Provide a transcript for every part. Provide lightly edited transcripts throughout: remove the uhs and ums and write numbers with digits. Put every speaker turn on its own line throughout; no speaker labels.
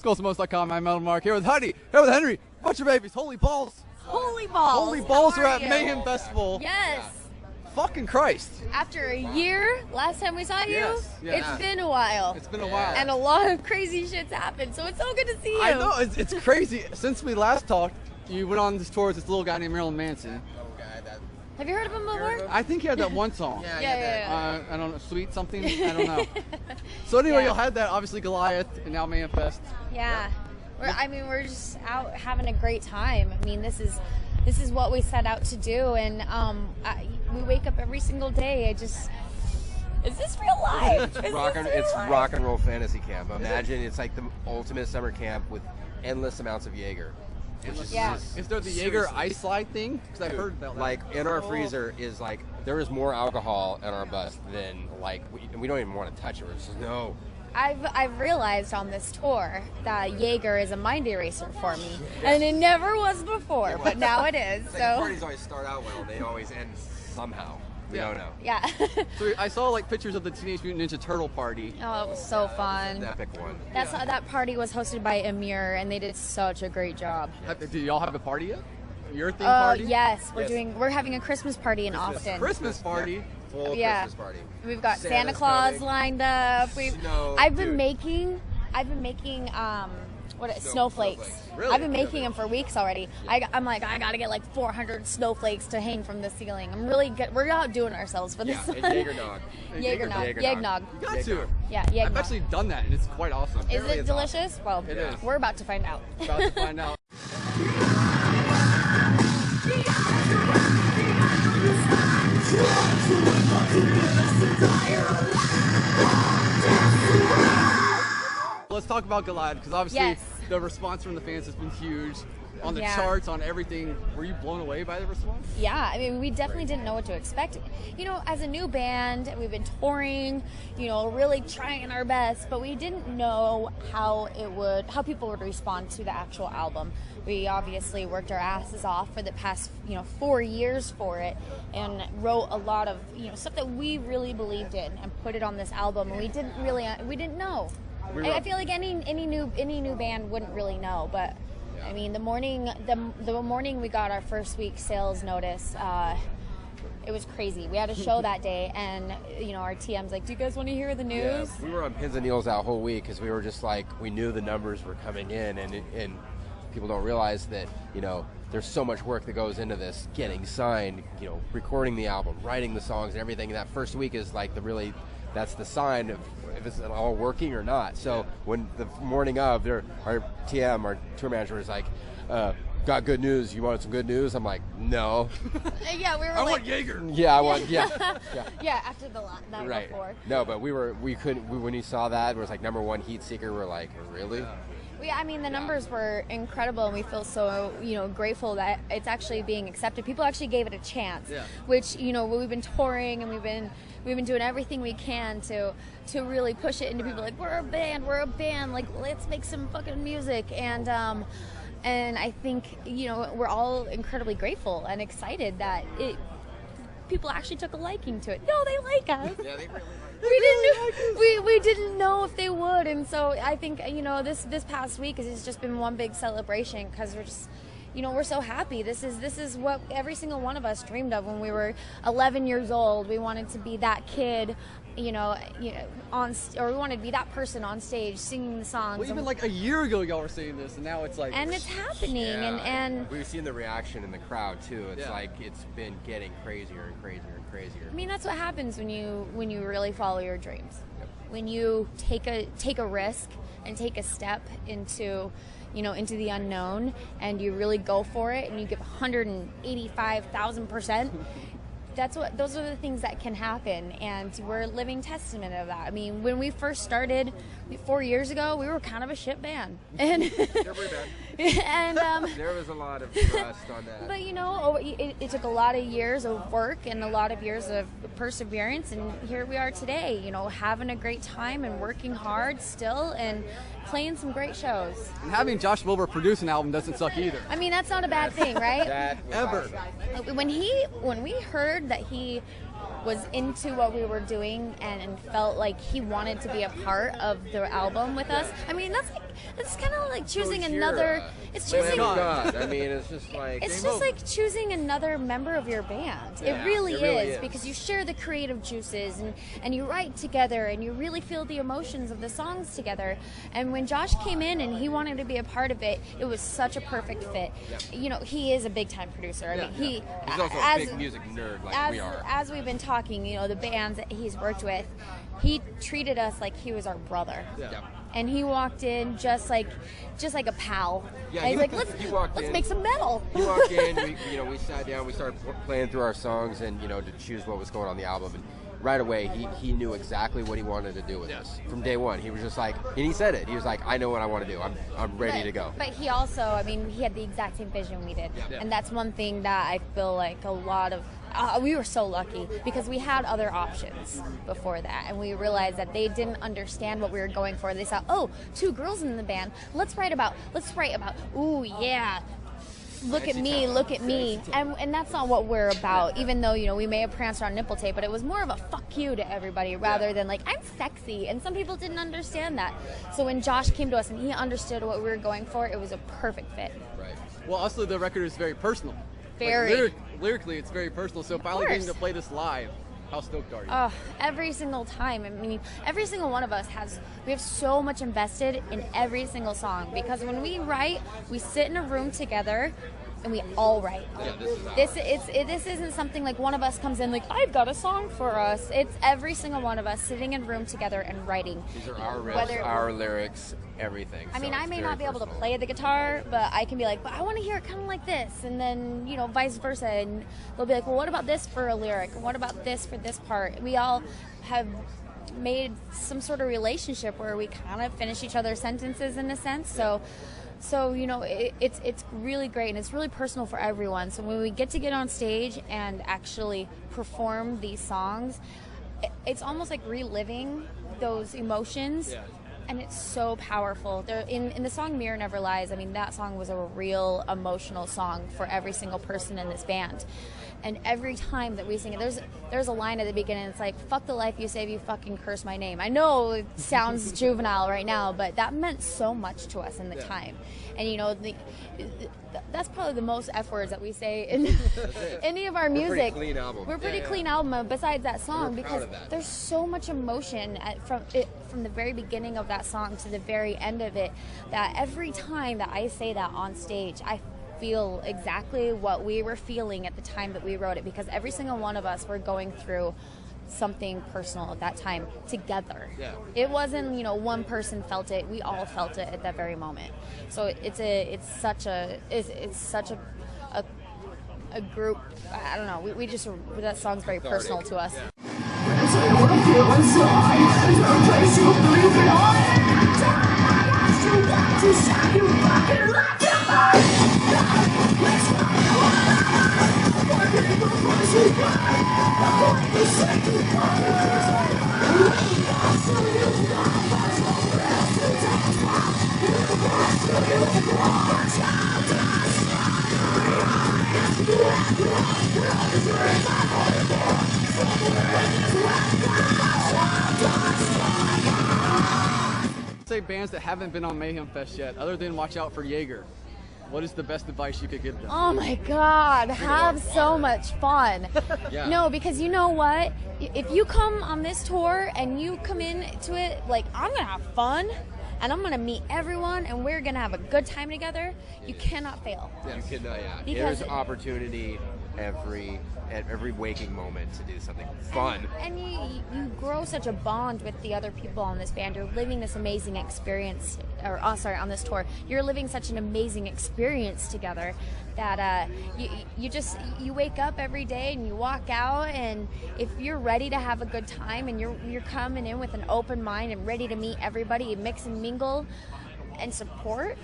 GoldSmokes.com. I'm Metal Mark here with Heidi, here with Henry. Bunch of babies. Holy balls.
Holy balls.
Holy balls are at
you?
Mayhem Festival.
Yes.
Fucking Christ.
After a year, last time we saw you,
Yes.
it's been a while.
It's been a while.
And a lot of crazy shit's happened, so it's so good to see you.
I know, it's crazy. Since we last talked, you went on this tour with this little guy named Marilyn Manson.
Have you heard of him before?
I think he had that one song.
Yeah.
I don't know, Sweet something? I don't know. So anyway, you had that, obviously Goliath, and now Mayhem Fest.
Yeah. We're just out having a great time. I mean, this is what we set out to do, and we wake up every single day. Is this real life?
It's rock and roll fantasy camp. Imagine it's like the ultimate summer camp with endless amounts of Jaeger.
Is there the Jaeger ice slide thing? Because I heard about that.
Like in our freezer is like there is more alcohol in our bus than like we don't even want to touch it. We're just no.
I've realized on this tour that Jaeger is a mind eraser for me, and it never was before, but now it is.
Like the parties always start out well, and they always end somehow. We don't know.
Yeah.
So I saw like pictures of the Teenage Mutant Ninja Turtle party.
Oh, it was so fun.
An epic one.
That party was hosted by Amir, and they did such a great job.
Did y'all have a party yet? Your theme party?
Yes, we're having a Christmas party in Austin.
Christmas party.
Yeah. Full Christmas party.
We've got Santa
Santa's
Claus
coming.
lined up. I've been making snowflakes.
Really?
I've been making them for weeks already. I'm like, I gotta get like 400 snowflakes to hang from the ceiling. I'm really good. We're outdoing ourselves for this one.
And Jaegernog.
Yegnog.
You got to.
Yeah, Yegnog.
I've actually done that, and it's quite awesome.
Is it delicious? Well,
It is.
we're about to find out.
About to find out. Let's talk about Goliath, because obviously the response from the fans has been huge. On the charts, on everything. Were you blown away by the response?
Yeah, I mean, we definitely didn't know what to expect. You know, as a new band, we've been touring, really trying our best, but we didn't know how people would respond to the actual album. We obviously worked our asses off for the past, 4 years for it, and wrote a lot of, stuff that we really believed in, and put it on this album. And we didn't know. I feel like any new band wouldn't really know, but. I mean, the morning we got our first week sales notice, it was crazy. We had a show that day, and our TM's like, "Do you guys want to hear the news?"
Yeah, we were on pins and needles that whole week because we were just like, we knew the numbers were coming in, and people don't realize that there's so much work that goes into this, getting signed, recording the album, writing the songs, and everything. And that first week is like that's the sign of if it's all working or not. So when the morning of, our TM, our tour manager, was like, got good news. You wanted some good news? I'm like, no.
Yeah, we were
I want Jaeger.
Yeah, I want, yeah.
After the night
right.
before.
No, but we couldn't, when you saw that, it was like #1 Heat Seeker, we're like, really?
I mean, the numbers were incredible, and we feel so, grateful that it's actually being accepted. People actually gave it a chance, which, we've been touring, and we've been doing everything we can to really push it into people. Like, we're a band, like, let's make some fucking music. And I think, we're all incredibly grateful and excited that people actually took a liking to it. No, they like us.
Yeah, they really like us.
We didn't know if they would, and so I think this past week has just been one big celebration, because we're just we're so happy. This is what every single one of us dreamed of when we were 11 years old. We wanted to be that kid, or we wanted to be that person on stage singing the songs.
Well, even like a year ago, y'all were saying this, and now it's like,
and it's happening, and
we've seen the reaction in the crowd too. It's like it's been getting crazier and crazier and crazier.
I mean, that's what happens when you really follow your dreams. Yep. When you take a risk and take a step into the unknown, and you really go for it, and you give 185,000%. Those are the things that can happen, and we're a living testament of that. I mean, when we first started 4 years ago, we were kind of a shit band, and and
there was a lot of trust on that.
But it took a lot of years of work and a lot of years of perseverance, and here we are today. Having a great time and working hard still, and playing some great shows.
And having Josh Wilbur produce an album doesn't suck either.
I mean, that's not a bad thing, right?
Ever.
When we heard that he was into what we were doing and felt like he wanted to be a part of the album with us, I mean, that's like it's kind of like choosing another. It's choosing.
God. I mean, it's just like
like choosing another member of your band.
Yeah,
it really
is
because you share the creative juices and you write together and you really feel the emotions of the songs together. And when Josh came in and he wanted to be a part of it, it was such a perfect fit.
Yeah.
He is a big time producer. I mean, he's
also a big music nerd like we are.
As we've been talking, the bands that he's worked with, he treated us like he was our brother.
Yeah.
And he walked in just like a pal.
Yeah,
and he's like, let's make some metal.
He walked in, we sat down, we started playing through our songs and, to choose what was going on the album. And right away, he knew exactly what he wanted to do with us. From day one, he was just like, and he said it. He was like, I know what I want to do. I'm ready to go.
But he also, he had the exact same vision we did.
Yeah.
And that's one thing that I feel like a lot of, we were so lucky because we had other options before that, and we realized that they didn't understand what we were going for. They saw, 2 girls in the band. Let's write about. Ooh, yeah. Look at me, and that's not what we're about. Even though we may have pranced around nipple tape, but it was more of a fuck you to everybody rather than like I'm sexy. And some people didn't understand that. So when Josh came to us and he understood what we were going for, it was a perfect fit.
Right.
Well, also the record is very personal.
Very.
Like, lyrically, it's very personal. So finally getting to play this live, how stoked are you?
Every single time. Every single one of us we have so much invested in every single song because when we write, we sit in a room together and we all write.
Yeah,
this isn't something like one of us comes in like, I've got a song for us. It's every single one of us sitting in a room together and writing.
These are our riffs, our lyrics, everything.
I may not be able to play the guitar, but I can be like, but I want to hear it kind of like this, and then vice versa, and they'll be like, well, what about this for a lyric? And what about this for this part? We all have made some sort of relationship where we kind of finish each other's sentences in a sense. So it's really great and it's really personal for everyone. So when we get on stage and actually perform these songs, it's almost like reliving those emotions.
Yeah.
And it's so powerful. In the song Mirror Never Lies, that song was a real emotional song for every single person in this band. And every time that we sing it, there's a line at the beginning. It's like, fuck the life you save, you fucking curse my name. I know it sounds juvenile right now, but that meant so much to us in the time. And that's probably the most F words that we say in any of our music.
We're
pretty clean album besides that song because there's so much emotion from the very beginning of that song to the very end of it that every time that I say that on stage, I feel exactly what we were feeling at the time that we wrote it because every single one of us were going through something personal at that time together.
Yeah.
It wasn't, one person felt it. We all felt it at that very moment. So it's such a group. I don't know. We just that song's very personal to us.
Yeah. Say bands that haven't been on Mayhem Fest yet, other than watch out for Jaeger. What is the best advice you could give them?
Oh my God, have so much fun.
Yeah.
No, because you know what? If you come on this tour and you come into it like, I'm going to have fun and I'm going to meet everyone and we're going to have a good time together, you cannot fail.
You cannot,
Because
there's opportunity at every waking moment to do something fun.
And you grow such a bond with the other people on this band. You're living this amazing experience, on this tour. You're living such an amazing experience together that you wake up every day and you walk out, and if you're ready to have a good time and you're coming in with an open mind and ready to meet everybody, mix and mingle and support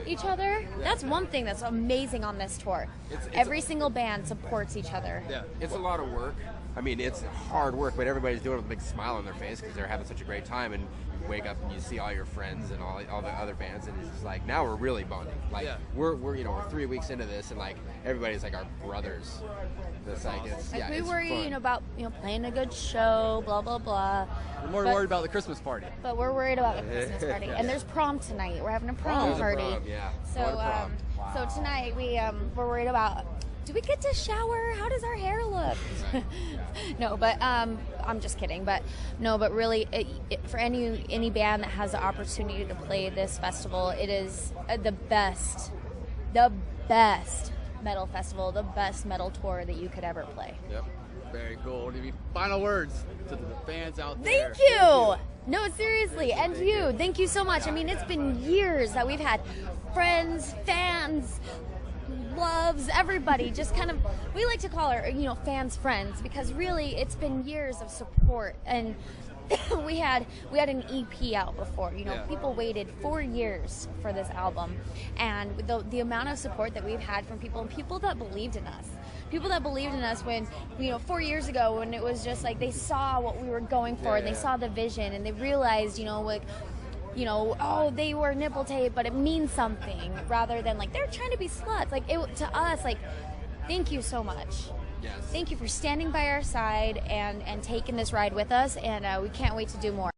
each other. That's one thing that's amazing on this tour. Every single band supports each other.
Yeah, it's a lot of work. It's hard work, but everybody's doing it with a big smile on their face because they're having such a great time. And you wake up and you see all your friends and all the other bands, and it's just like, now we're really bonding. Like we're 3 weeks into this, and like everybody's like our brothers. It's like
we worry, about playing a good show, blah blah blah.
We're more worried about the Christmas party.
But we're worried about the Christmas party. And there's prom tonight. We're having a prom party.
Prom, yeah.
So tonight we're worried about, do we get to shower? How does our hair look? No, but I'm just kidding. But no, but really, for any band that has the opportunity to play this festival, it is the best metal festival, the best metal tour that you could ever play.
Yep. Very cool. What do you mean? Final words to the fans out there.
Thank you. No, seriously, and you. Thank you so much. I mean, it's been years that we've had friends, fans, loves, everybody. Just kind of, we like to call our fans friends, because really it's been years of support. And we had an EP out before. People waited 4 years for this album, and the amount of support that we've had from people that believed in us. People that believed in us when, 4 years ago, when it was just like they saw what we were going for, and they saw the vision, and they realized, oh, they were nipple tape, but it means something, rather than like they're trying to be sluts. Like to us, like, thank you so much.
Yes.
Thank you for standing by our side and taking this ride with us, and we can't wait to do more.